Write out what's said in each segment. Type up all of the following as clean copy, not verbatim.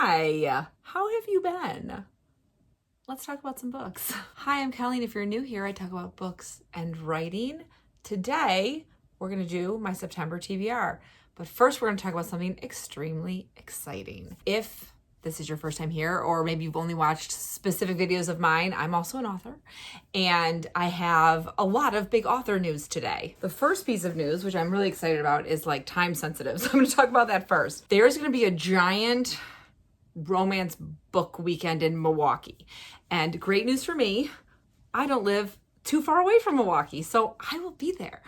Hi, how have you been? Let's talk about some books. Hi, I'm Colleen. If you're new here, I talk about books and writing. Today, we're going to do my September TBR. But first, we're going to talk about something extremely exciting. If this is your first time here, or maybe you've only watched specific videos of mine, I'm also an author, and I have a lot of big author news today. The first piece of news, which I'm really excited about, is like time sensitive. So I'm going to talk about that first. There's going to be a giant romance book weekend in Milwaukee. And great news for me, I don't live too far away from Milwaukee, so I will be there.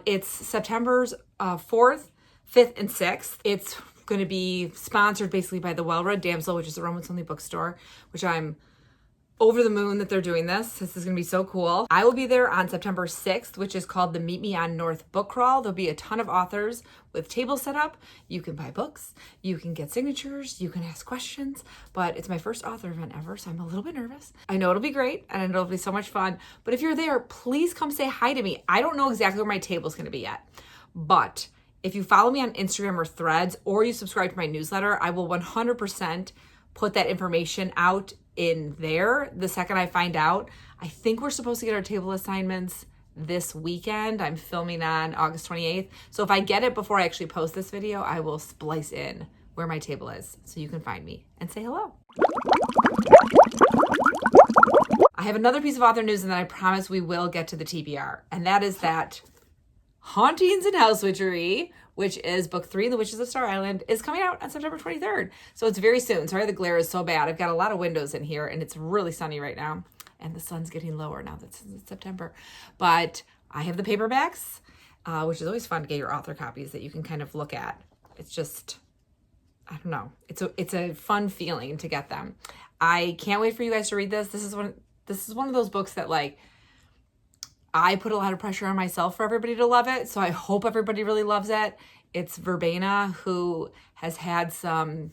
It's September's 4th, 5th, and 6th. It's going to be sponsored basically by the Well-Read Damsel, which is a romance-only bookstore, which I'm over the moon that they're doing this. This is going to be so cool. I will be there on September 6th, which is called the Meet Me on North Book Crawl. There'll be a ton of authors with tables set up. You can buy books, you can get signatures, you can ask questions, but it's my first author event ever, so I'm a little bit nervous. I know it'll be great, and it'll be so much fun, but if you're there, please come say hi to me. I don't know exactly where my table's going to be yet, but if you follow me on Instagram or Threads, or you subscribe to my newsletter, I will 100% put that information out in there the second I find out. I think we're supposed to get our table assignments this weekend. I'm filming on August 28th. So if I get it before I actually post this video, I will splice in where my table is so you can find me and say hello. I have another piece of author news, and then I promise we will get to the TBR. And that is that Hauntings and House Witchery, which is book 3 in The Witches of Star Island, is coming out on September 23rd. So it's very soon. Sorry, the glare is so bad. I've got a lot of windows in here, and it's really sunny right now. And the sun's getting lower now that it's September. But I have the paperbacks, which is always fun to get your author copies that you can kind of look at. It's just, I don't know. It's a fun feeling to get them. I can't wait for you guys to read this. This is one of those books that, like, I put a lot of pressure on myself for everybody to love it, so I hope everybody really loves it. It's Verbena, who has had some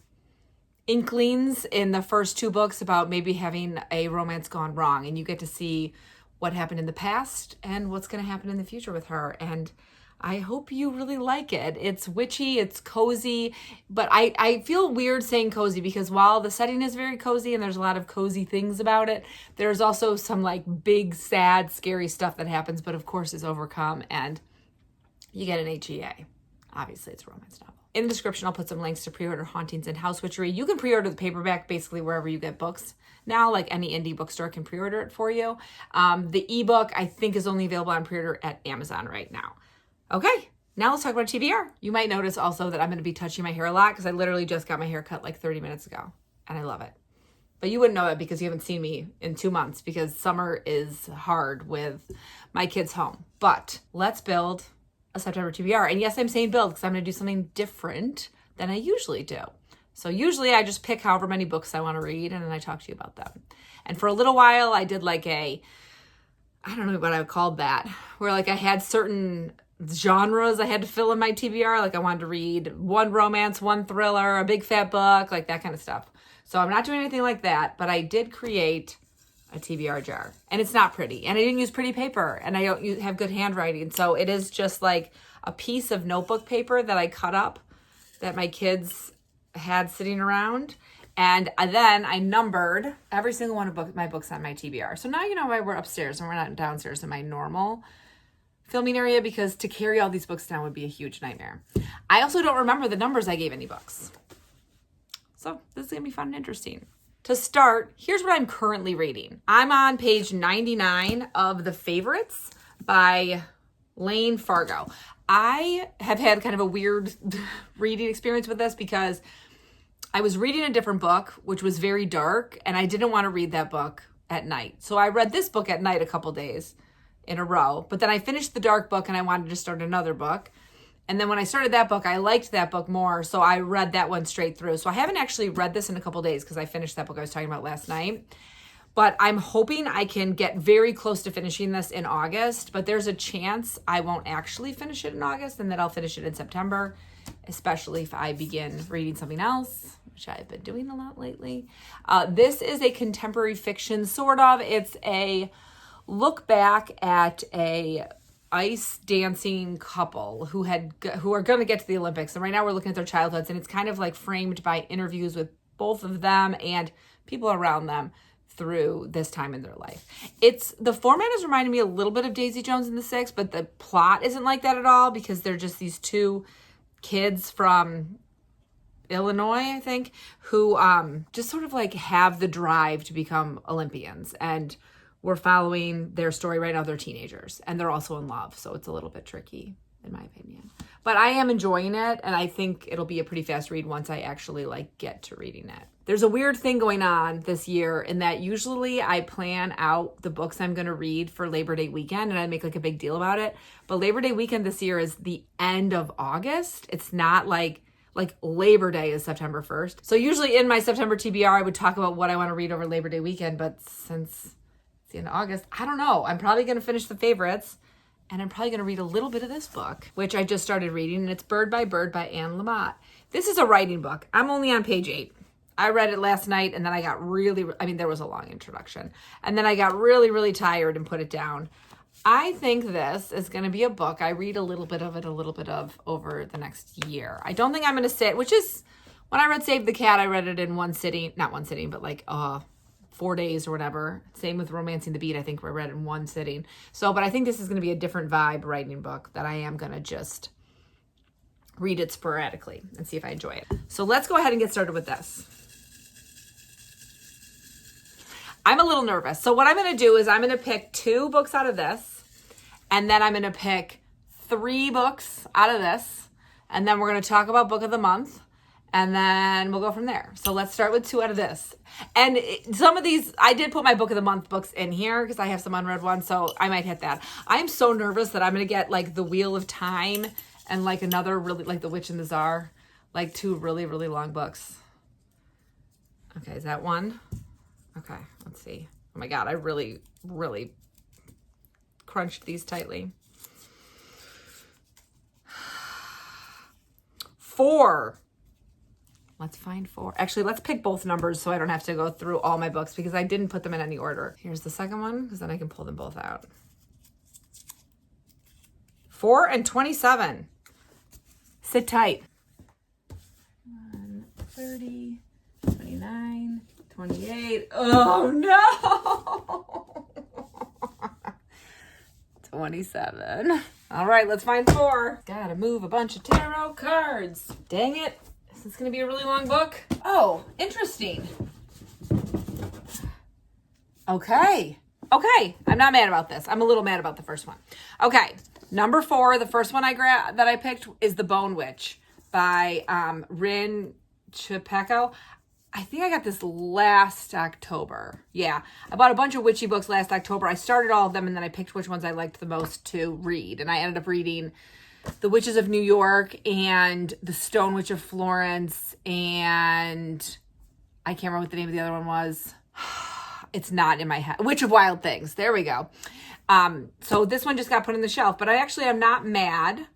inklings in the first 2 books about maybe having a romance gone wrong, and you get to see what happened in the past and what's going to happen in the future with her, and I hope you really like it. It's witchy, it's cozy, but I feel weird saying cozy because while the setting is very cozy and there's a lot of cozy things about it, there's also some like big, sad, scary stuff that happens, but of course is overcome and you get an HEA. Obviously, it's a romance novel. In the description, I'll put some links to pre-order Hauntings and House Witchery. You can pre-order the paperback basically wherever you get books. Now, like any indie bookstore can pre-order it for you. The ebook, I think, is only available on pre-order at Amazon right now. Okay, now let's talk about TBR. You might notice also that I'm going to be touching my hair a lot because I literally just got my hair cut like 30 minutes ago, and I love it. But you wouldn't know that because you haven't seen me in 2 months because summer is hard with my kids home. But let's build a September TBR. And yes, I'm saying build because I'm going to do something different than I usually do. So usually I just pick however many books I want to read and then I talk to you about them. And for a little while I did like I don't know what I would call that, where like I had certain genres I had to fill in my TBR. Like I wanted to read 1 romance, 1 thriller, a big fat book, like that kind of stuff. So I'm not doing anything like that, but I did create a TBR jar, and it's not pretty, and I didn't use pretty paper, and I don't have good handwriting. So it is just like a piece of notebook paper that I cut up that my kids had sitting around. And then I numbered every single one of my books on my TBR. So now you know why we're upstairs and we're not downstairs in my normal filming area, because to carry all these books down would be a huge nightmare. I also don't remember the numbers I gave any books. So this is going to be fun and interesting. To start, here's what I'm currently reading. I'm on page 99 of The Favorites by Lane Fargo. I have had kind of a weird reading experience with this because I was reading a different book, which was very dark, and I didn't want to read that book at night. So I read this book at night a couple days in a row, but then I finished the dark book and I wanted to start another book. And then when I started that book, I liked that book more, so I read that one straight through. So I haven't actually read this in a couple days because I finished that book I was talking about last night. But I'm hoping I can get very close to finishing this in August, but there's a chance I won't actually finish it in August and that I'll finish it in September, especially if I begin reading something else, which I've been doing a lot lately. This is a contemporary fiction, sort of. It's a look back at a ice dancing couple who are going to get to the Olympics, and right now we're looking at their childhoods, and it's kind of like framed by interviews with both of them and people around them through this time in their life. The format is reminding me a little bit of Daisy Jones and the Six, but the plot isn't like that at all, because they're just these two kids from Illinois, I think, who just sort of like have the drive to become Olympians. And we're following their story right now. They're teenagers and they're also in love. So it's a little bit tricky, in my opinion. But I am enjoying it, and I think it'll be a pretty fast read once I actually like get to reading it. There's a weird thing going on this year in that usually I plan out the books I'm going to read for Labor Day weekend and I make like a big deal about it. But Labor Day weekend this year is the end of August. It's not like Labor Day is September 1st. So usually in my September TBR, I would talk about what I want to read over Labor Day weekend. But since it's the end of August, I don't know. I'm probably going to finish the favorites. And I'm probably going to read a little bit of this book, which I just started reading, and it's Bird by Bird by Anne Lamott. This is a writing book. I'm only on page 8. I read it last night, and then I got there was a long introduction. And then I got really, really tired and put it down. I think this is going to be a book I read a little bit of over the next year. I don't think I'm going to sit, which is, when I read Save the Cat, I read it in one sitting, not one sitting, but like 4 days or whatever. Same with Romancing the Beat. I think we read in one sitting. But I think this is going to be a different vibe writing book that I am going to just read it sporadically and see if I enjoy it. So let's go ahead and get started with this. I'm a little nervous. So what I'm going to do is I'm going to pick 2 books out of this, and then I'm going to pick 3 books out of this, and then we're going to talk about book of the month, and then we'll go from there. So let's start with 2 out of this. And some of these, I did put my book of the month books in here because I have some unread ones, so I might hit that. I'm so nervous that I'm going to get like The Wheel of Time and like another really, like The Witch and the Tsar, like 2 really, really long books. Okay, is that one? Okay, let's see. Oh my God, I really, really crunched these tightly. 4. Let's find 4. Actually, let's pick both numbers so I don't have to go through all my books because I didn't put them in any order. Here's the second one because then I can pull them both out. 4 and 27. Sit tight. 30, 29, 28. Oh no! 27. All right, let's find 4. Gotta move a bunch of tarot cards. Dang it. Is this gonna be a really long book? Oh, interesting. Okay. I'm not mad about this. I'm a little mad about the first one. Okay. Number 4, the first one that I picked is The Bone Witch by Rin Chapeko. I think I got this last October. Yeah, I bought a bunch of witchy books last October. I started all of them, and then I picked which ones I liked the most to read. And I ended up reading The Witches of New York and The Stone Witch of Florence, and I can't remember what the name of the other one was. It's not in my head. Witch of Wild Things. There we go. So this one just got put on the shelf, but I actually am not mad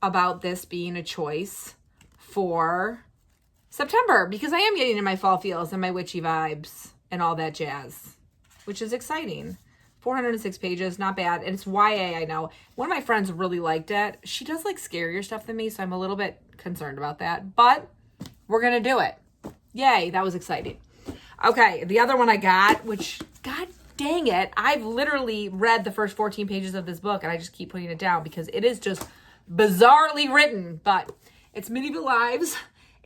about this being a choice for September because I am getting in my fall feels and my witchy vibes and all that jazz, which is exciting. 406 pages, not bad. And it's YA, I know. One of my friends really liked it. She does like scarier stuff than me, so I'm a little bit concerned about that, but we're going to do it. Yay, that was exciting. Okay, the other one I got, which, God dang it, I've literally read the first 14 pages of this book and I just keep putting it down because it is just bizarrely written, but it's Medieval Lives,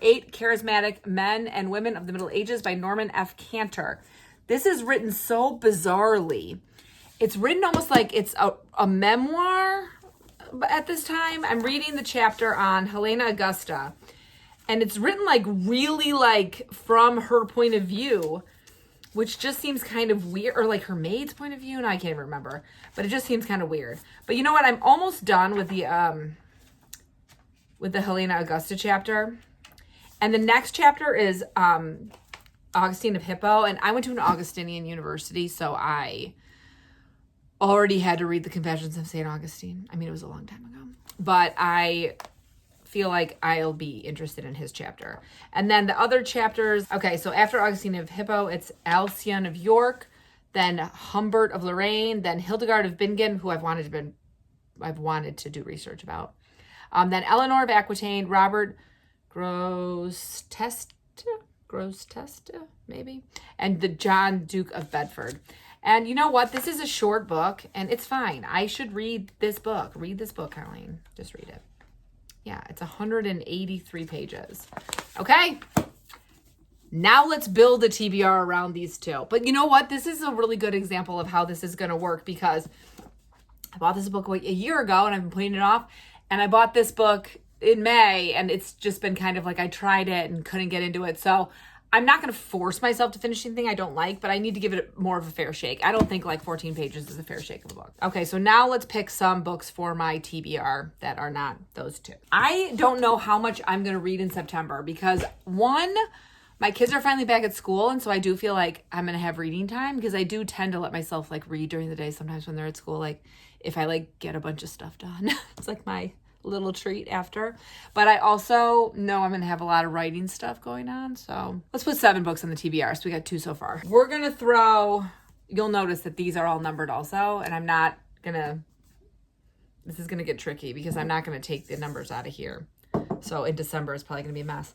8 Charismatic Men and Women of the Middle Ages by Norman F. Cantor. This is written so bizarrely. It's written almost like it's a memoir at this time. I'm reading the chapter on Helena Augusta, and it's written like really like from her point of view, which just seems kind of weird, or like her maid's point of view. No, I can't even remember, but it just seems kind of weird. But you know what? I'm almost done with the Helena Augusta chapter. And the next chapter is Augustine of Hippo. And I went to an Augustinian university, so I already had to read the Confessions of St. Augustine. I mean, it was a long time ago. But I feel like I'll be interested in his chapter. And then the other chapters, okay, so after Augustine of Hippo, it's Alcyone of York, then Humbert of Lorraine, then Hildegard of Bingen, who I've wanted to do research about. Then Eleanor of Aquitaine, Robert Grosseteste, Grosseteste, maybe, and the John Duke of Bedford. And you know what? This is a short book, and it's fine. I should read this book. Read this book, Colleen. Just read it. Yeah, it's 183 pages. Okay. Now let's build a TBR around these two. But you know what? This is a really good example of how this is going to work, because I bought this book a year ago, and I've been putting it off. And I bought this book in May, and it's just been kind of like I tried it and couldn't get into it. So I'm not going to force myself to finish anything I don't like, but I need to give it more of a fair shake. I don't think like 14 pages is a fair shake of a book. Okay, so now let's pick some books for my TBR that are not those two. I don't know how much I'm going to read in September because, one, my kids are finally back at school, and so I do feel like I'm going to have reading time, because I do tend to let myself like read during the day sometimes when they're at school, like if I like get a bunch of stuff done. It's like my little treat after. But I also know I'm going to have a lot of writing stuff going on. So let's put 7 books on the TBR. So we got 2 so far. We're going to throw, you'll notice that these are all numbered also. And I'm not going to, this is going to get tricky because I'm not going to take the numbers out of here. So in December, it's probably going to be a mess.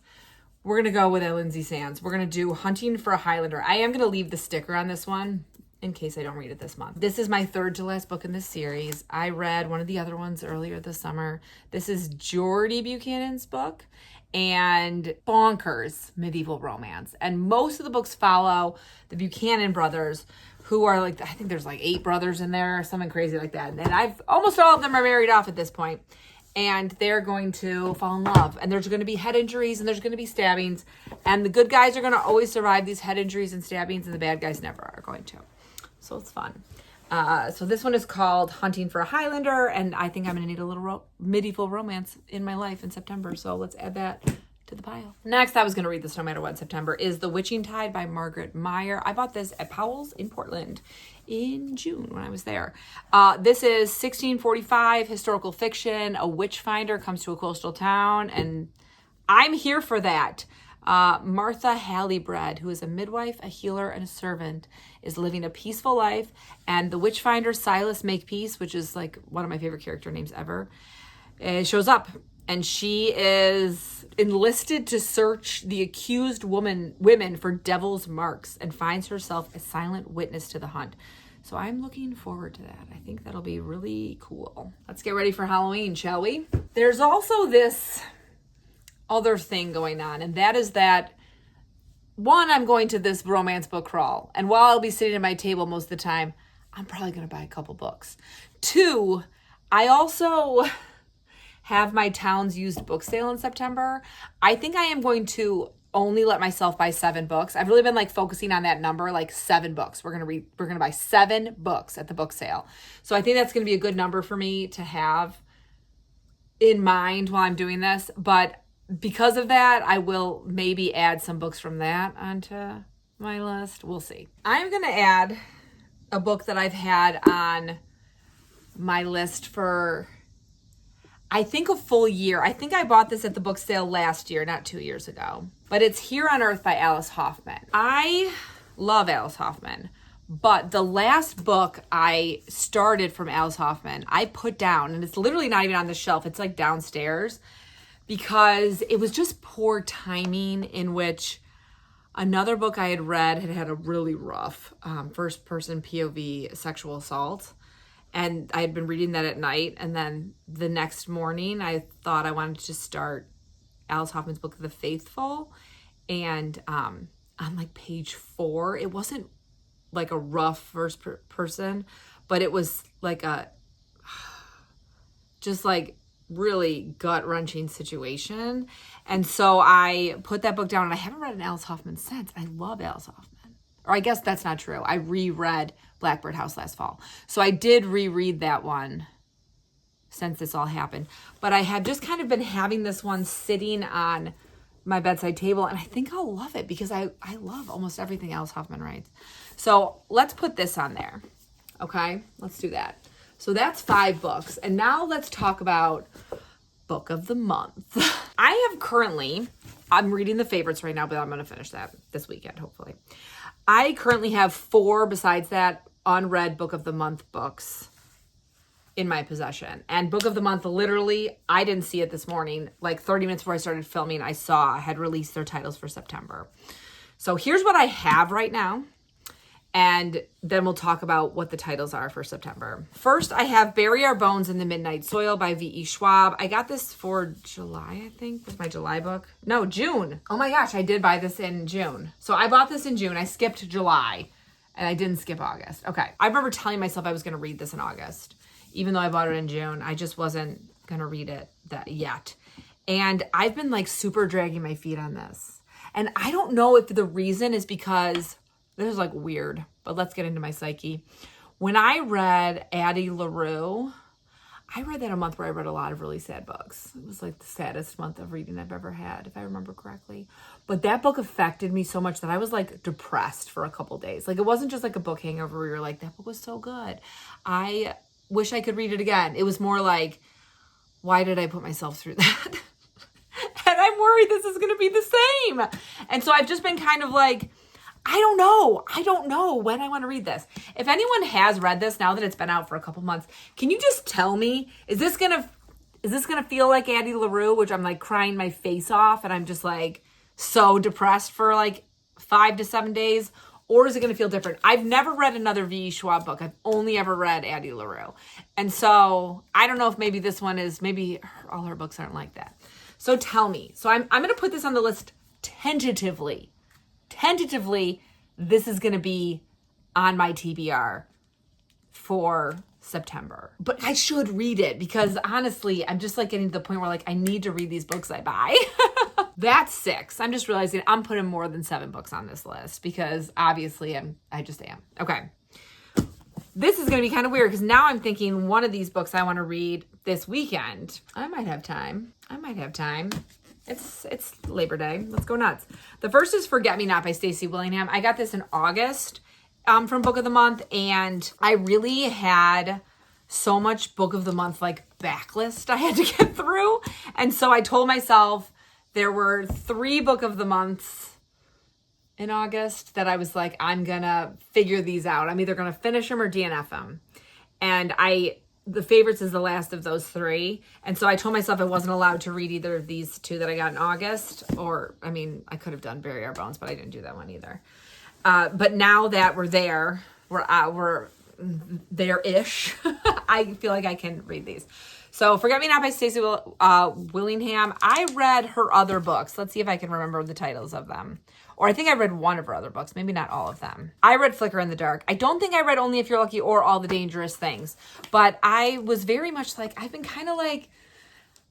We're going to go with a Lindsay Sands. We're going to do Hunting for a Highlander. I am going to leave the sticker on this one in case I don't read it this month. This is my 3rd to last book in this series. I read one of the other ones earlier this summer. This is Jordy Buchanan's book, and bonkers medieval romance. And most of the books follow the Buchanan brothers, who are like, I think there's like 8 brothers in there, something crazy like that. And almost all of them are married off at this point. And they're going to fall in love. And there's going to be head injuries, and there's going to be stabbings. And the good guys are going to always survive these head injuries and stabbings, and the bad guys never are going to. So it's fun. So this one is called Hunting for a Highlander, and I think I'm going to need a little medieval romance in my life in September. So let's add that to the pile. Next, I was going to read this no matter what in September, is The Witching Tide by Margaret Meyer. I bought this at Powell's in Portland in June when I was there. This is 1645 historical fiction. A witch finder comes to a coastal town, and I'm here for that. Martha Hallibread, who is a midwife, a healer, and a servant, is living a peaceful life. And the witchfinder, Silas Makepeace, which is like one of my favorite character names ever, shows up. And she is enlisted to search the accused women for devil's marks, and finds herself a silent witness to the hunt. So I'm looking forward to that. I think that'll be really cool. Let's get ready for Halloween, shall we? There's also this other thing going on, and that is that, one, I'm going to this romance book crawl, and while I'll be sitting at my table most of the time, I'm probably going to buy a couple books. 2, I also have my town's used book sale in September. I think I am going to only let myself buy 7 books. I've really been like focusing on that number, like 7 books. We're going to buy 7 books at the book sale. So I think that's going to be a good number for me to have in mind while I'm doing this, but because of that, I will maybe add some books from that onto my list. We'll see. I'm going to add a book that I've had on my list for, I think, a full year. I think I bought this at the book sale last year, not 2 years ago. But it's Here on Earth by Alice Hoffman. I love Alice Hoffman, but the last book I started from Alice Hoffman, I put down, and it's literally not even on the shelf. It's like downstairs, because it was just poor timing, in which another book I had read had a really rough first-person POV sexual assault. And I had been reading that at night. And then the next morning, I thought I wanted to start Alice Hoffman's book, The Faithful. And on like page 4, it wasn't like a rough first person, but it was like just like really gut-wrenching situation. And so I put that book down, and I haven't read an Alice Hoffman since. I love Alice Hoffman. Or I guess that's not true. I reread Blackbird House last fall. So I did reread that one since this all happened. But I had just kind of been having this one sitting on my bedside table, and I think I'll love it because I love almost everything Alice Hoffman writes. So let's put this on there. Okay, let's do that. So that's 5 books. And now let's talk about book of the month. I'm reading the favorites right now, but I'm going to finish that this weekend, hopefully. I currently have 4, besides that, unread book of the month books in my possession. And book of the month, literally, I didn't see it this morning. Like 30 minutes before I started filming, I saw I had released their titles for September. So here's what I have right now. And then we'll talk about what the titles are for September. First, I have Bury Our Bones in the Midnight Soil by V.E. Schwab. I got this for July, I think, was my July book. No, June. Oh my gosh, I did buy this in June. So I bought this in June. I skipped July, and I didn't skip August. Okay. I remember telling myself I was going to read this in August, even though I bought it in June. I just wasn't going to read it yet. And I've been like super dragging my feet on this. And I don't know if the reason is because... this is like weird, but let's get into my psyche. When I read Addie LaRue, I read that a month where I read a lot of really sad books. It was like the saddest month of reading I've ever had, if I remember correctly. But that book affected me so much that I was like depressed for a couple days. Like it wasn't just like a book hangover where you're like, that book was so good. I wish I could read it again. It was more like, why did I put myself through that? And I'm worried this is going to be the same. And so I've just been kind of like, I don't know when I want to read this. If anyone has read this now that it's been out for a couple months, can you just tell me, is this gonna feel like Addie LaRue, which I'm like crying my face off and I'm just like so depressed for like 5 to 7 days? Or is it gonna feel different? I've never read another V.E. Schwab book. I've only ever read Addie LaRue. And so I don't know if maybe this one is, maybe all her books aren't like that. So tell me. So I'm gonna put this on the list tentatively, this is going to be on my TBR for September. But I should read it because honestly, I'm just like getting to the point where like I need to read these books I buy. That's 6. I'm just realizing I'm putting more than 7 books on this list because obviously I just am. Okay. This is going to be kind of weird because now I'm thinking one of these books I want to read this weekend. I might have time. It's Labor Day. Let's go nuts. The first is Forget Me Not by Stacey Willingham. I got this in August from Book of the Month, and I really had so much Book of the Month like backlist I had to get through. And so I told myself there were 3 Book of the Months in August that I was like, I'm going to figure these out. I'm either going to finish them or DNF them. And The Favorites is the last of those 3. And so I told myself I wasn't allowed to read either of these 2 that I got in August. Or, I mean, I could have done Bury Our Bones, but I didn't do that one either. But now that we're there, we're there-ish, I feel like I can read these. So Forget Me Not by Stacey Willingham. I read her other books. Let's see if I can remember the titles of them. Or I think I read one of her other books, maybe not all of them. I read Flicker in the Dark. I don't think I read Only If You're Lucky or All the Dangerous Things. But I was very much like, I've been kind of like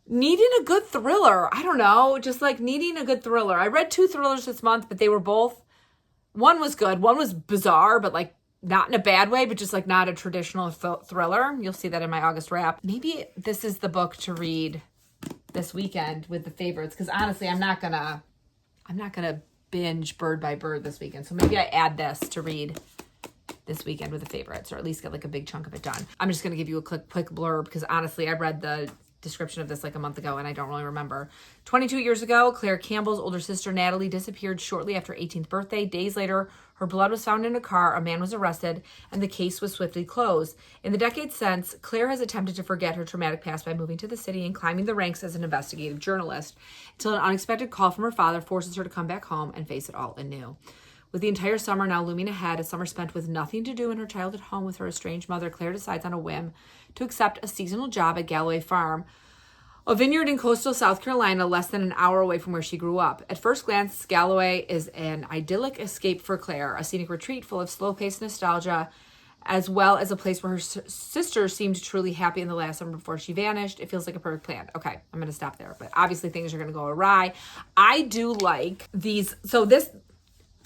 needing a good thriller. I don't know, just like needing a good thriller. I read 2 thrillers this month, but they were both, one was good. One was bizarre, but like not in a bad way, but just like not a traditional thriller. You'll see that in my August wrap. Maybe this is the book to read this weekend with The Favorites. Because honestly, I'm not gonna binge Bird by Bird this weekend. So maybe I add this to read this weekend with The Favorites, or at least get like a big chunk of it done. I'm just going to give you a quick blurb because honestly, I read the description of this like a month ago and I don't really remember. 22 years ago, Claire Campbell's older sister Natalie disappeared shortly after her 18th birthday. Days later, her blood was found in a car, a man was arrested, and the case was swiftly closed. In the decades since, Claire has attempted to forget her traumatic past by moving to the city and climbing the ranks as an investigative journalist, until an unexpected call from her father forces her to come back home and face it all anew. With the entire summer now looming ahead, a summer spent with nothing to do in her childhood home with her estranged mother, Claire decides on a whim to accept a seasonal job at Galloway Farm, a vineyard in coastal South Carolina, less than an hour away from where she grew up. At first glance, Galloway is an idyllic escape for Claire, a scenic retreat full of slow-paced nostalgia, as well as a place where her sister seemed truly happy in the last summer before she vanished. It feels like a perfect plan. Okay, I'm going to stop there, but obviously things are going to go awry. I do like these. So this,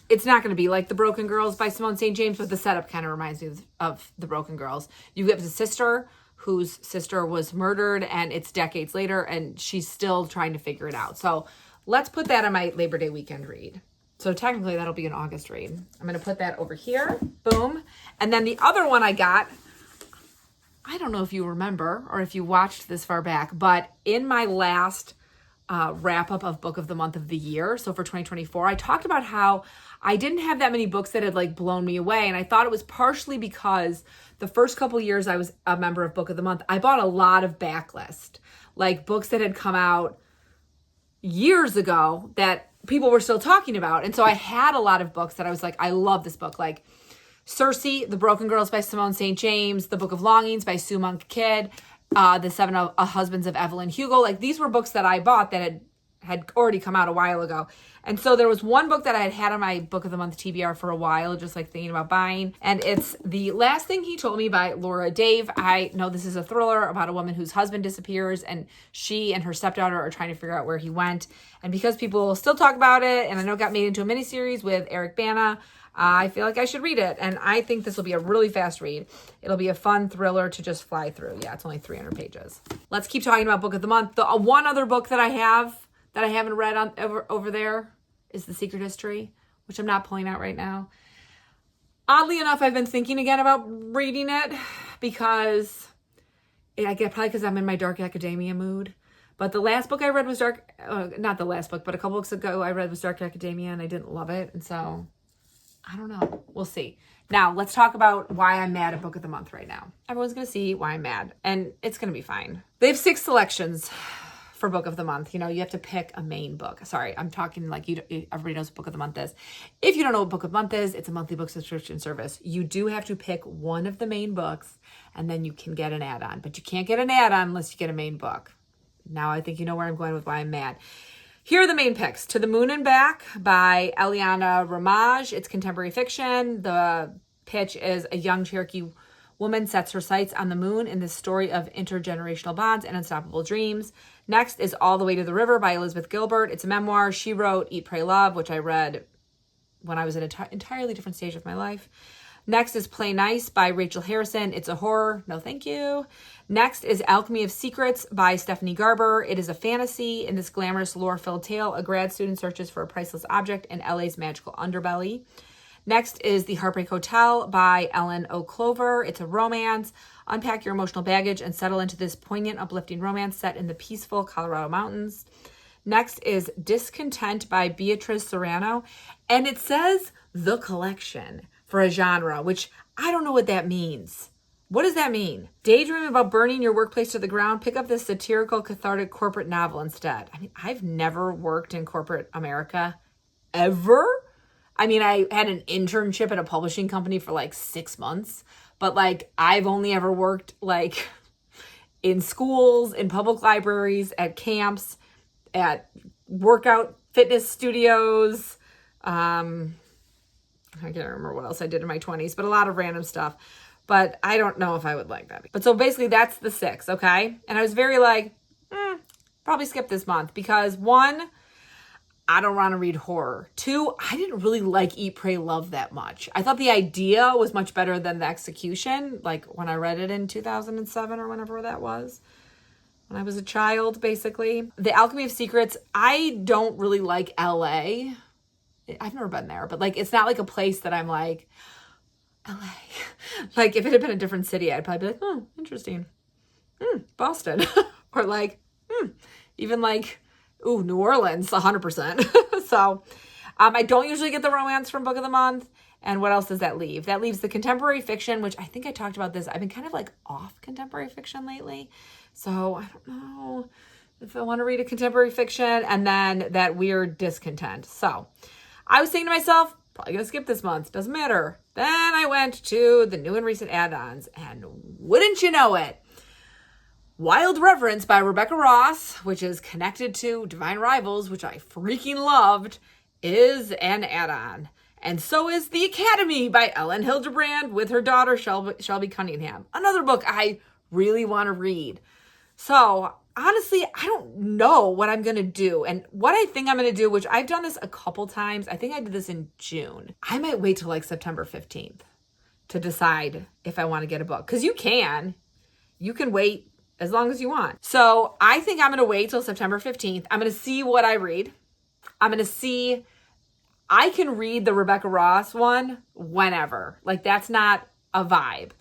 it's not going to be like The Broken Girls by Simone St. James, but the setup kind of reminds me of The Broken Girls. You have a sister whose sister was murdered, and it's decades later, and she's still trying to figure it out. So let's put that on my Labor Day weekend read. So technically, that'll be an August read. I'm going to put that over here. Boom. And then the other one I got, I don't know if you remember or if you watched this far back, but in my last wrap-up of Book of the Month of the Year, so for 2024, I talked about how I didn't have that many books that had like blown me away, and I thought it was partially because the first couple years I was a member of Book of the Month, I bought a lot of backlist, like books that had come out years ago that people were still talking about. And so I had a lot of books that I was like, I love this book. Like Circe, The Broken Girls by Simone St. James, The Book of Longings by Sue Monk Kidd, The Seven Husbands of Evelyn Hugo. Like these were books that I bought that had already come out a while ago. And so there was one book that I had on my Book of the Month TBR for a while, just like thinking about buying. And it's The Last Thing He Told Me by Laura Dave. I know this is a thriller about a woman whose husband disappears and she and her stepdaughter are trying to figure out where he went. And because people still talk about it, and I know it got made into a miniseries with Eric Bana, I feel like I should read it. And I think this will be a really fast read. It'll be a fun thriller to just fly through. Yeah, it's only 300 pages. Let's keep talking about Book of the Month. The one other book that I haven't read on over there is The Secret History, which I'm not pulling out right now. Oddly enough, I've been thinking again about reading it because probably because I'm in my dark academia mood. But the last book I read was not the last book, but a couple books ago I read was Dark Academia, and I didn't love it. And so I don't know. We'll see. Now, let's talk about why I'm mad at Book of the Month right now. Everyone's going to see why I'm mad, and it's going to be fine. They have 6 selections for Book of the Month. You know, you have to pick a main book. Sorry, I'm talking like everybody knows what Book of the Month is. If you don't know what Book of the Month is, it's a monthly book subscription service. You do have to pick one of the main books, and then you can get an add-on. But you can't get an add-on unless you get a main book. Now I think you know where I'm going with why I'm mad. Here are the main picks. To the Moon and Back by Eliana Ramage. It's contemporary fiction. The pitch is a young Cherokee woman sets her sights on the moon in this story of intergenerational bonds and unstoppable dreams. Next is All the Way to the River by Elizabeth Gilbert. It's a memoir. She wrote Eat, Pray, Love, which I read when I was at an entirely different stage of my life. Next is Play Nice by Rachel Harrison. It's a horror. No, thank you. Next is Alchemy of Secrets by Stephanie Garber. It is a fantasy. In this glamorous, lore-filled tale, a grad student searches for a priceless object in LA's magical underbelly. Next is The Heartbreak Hotel by Ellen O'Clover. It's a romance. Unpack your emotional baggage and settle into this poignant, uplifting romance set in the peaceful Colorado mountains. Next is Discontent by Beatriz Serrano. And it says The Collection for a genre, which I don't know what that means. What does that mean? Daydream about burning your workplace to the ground? Pick up this satirical, cathartic corporate novel instead. I mean, I've never worked in corporate America ever. I mean, I had an internship at a publishing company for like 6 months, but like I've only ever worked like in schools, in public libraries, at camps, at workout fitness studios. I can't remember what else I did in my 20s, but a lot of random stuff. But I don't know if I would like that. But so basically that's the 6, okay? And I was very like, probably skip this month because 1, I don't want to read horror. 2, I didn't really like Eat, Pray, Love that much. I thought the idea was much better than the execution, like when I read it in 2007 or whenever that was, when I was a child, basically. The Alchemy of Secrets, I don't really like LA. I've never been there, but like it's not like a place that I'm like, LA. Like if it had been a different city, I'd probably be like, oh, interesting. Boston. Or like, even like, ooh, New Orleans, 100%. So I don't usually get the romance from Book of the Month. And what else does that leave? That leaves the contemporary fiction, which I think I talked about this. I've been kind of like off contemporary fiction lately. So I don't know if I want to read a contemporary fiction, and then that weird Discontent. So I was saying to myself, probably going to skip this month. Doesn't matter. Then I went to the new and recent add-ons, and wouldn't you know it, Wild Reverence by Rebecca Ross, which is connected to Divine Rivals, which I freaking loved, is an add-on. And so is The Academy by Ellen Hildebrand with her daughter, Shelby Cunningham. Another book I really want to read. So honestly, I don't know what I'm going to do. And what I think I'm going to do, which I've done this a couple times, I think I did this in June. I might wait till like September 15th to decide if I want to get a book. Because you can wait as long as you want. So I think I'm going to wait till September 15th. I'm going to see what I read. I'm going to see, I can read the Rebecca Ross one whenever. Like that's not a vibe.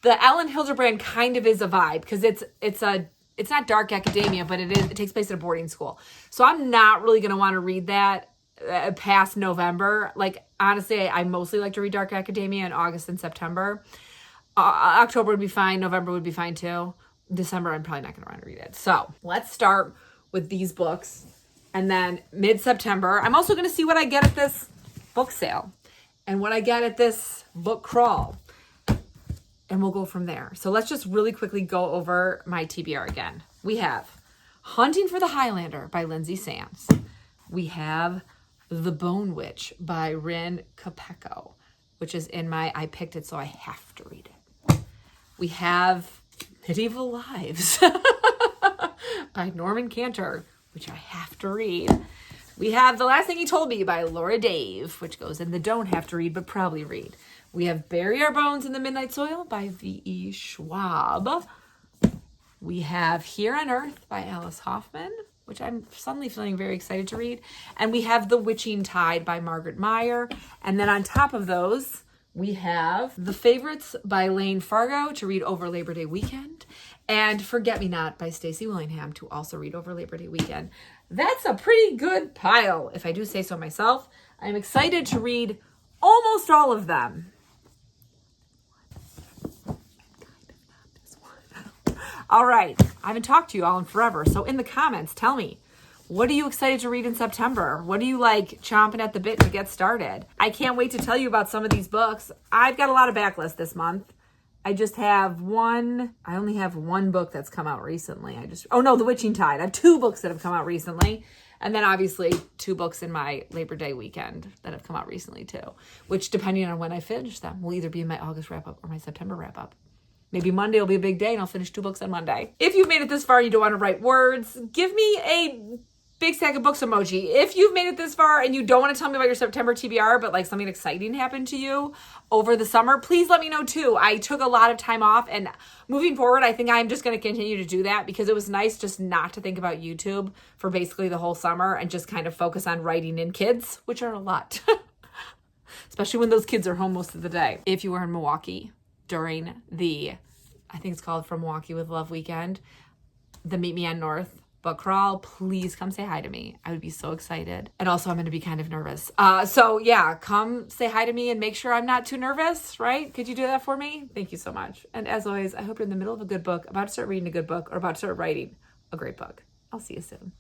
The Ellen Hildebrand kind of is a vibe because it's not dark academia, but it takes place at a boarding school. So I'm not really going to want to read that past November. Like honestly, I mostly like to read dark academia in August and September. October would be fine. November would be fine too. December, I'm probably not going to want to read it. So let's start with these books And then mid-September, I'm also going to see what I get at this book sale and what I get at this book crawl. And we'll go from there. So let's just really quickly go over my TBR again. We have Hunting for the Highlander by Lindsay Sands. We have The Bone Witch by Rin Capecco, which is in my, I picked it so I have to read it. We have Medieval Lives by Norman Cantor, which I have to read. We have The Last Thing He Told Me by Laura Dave, which goes in the don't have to read, but probably read. We have Bury Our Bones in the Midnight Soil by V.E. Schwab. We have Here on Earth by Alice Hoffman, which I'm suddenly feeling very excited to read. And we have The Witching Tide by Margaret Meyer. And then on top of those, we have The Favorites by Lane Fargo to read over Labor Day weekend. And Forget Me Not by Stacey Willingham to also read over Labor Day weekend. That's a pretty good pile, if I do say so myself. I'm excited to read almost all of them. All right, I haven't talked to you all in forever, so in the comments, tell me, what are you excited to read in September? What are you like chomping at the bit to get started? I can't wait to tell you about some of these books. I've got a lot of backlist this month. I only have one book that's come out recently. The Witching Tide. I have 2 books that have come out recently. And then obviously 2 books in my Labor Day weekend that have come out recently too, which depending on when I finish them will either be in my August wrap up or my September wrap up. Maybe Monday will be a big day and I'll finish 2 books on Monday. If you've made it this far and you don't want to write words, give me a big stack of books emoji. If you've made it this far and you don't want to tell me about your September TBR, but like something exciting happened to you over the summer, please let me know too. I took a lot of time off, and moving forward, I think I'm just going to continue to do that because it was nice just not to think about YouTube for basically the whole summer and just kind of focus on writing in kids, which are a lot, especially when those kids are home most of the day. If you were in Milwaukee during I think it's called From Milwaukee with Love weekend, the Meet Me on North book crawl, please come say hi to me. I would be so excited. And also I'm going to be kind of nervous. So yeah, come say hi to me and make sure I'm not too nervous, right? Could you do that for me? Thank you so much. And as always, I hope you're in the middle of a good book, about to start reading a good book, or about to start writing a great book. I'll see you soon.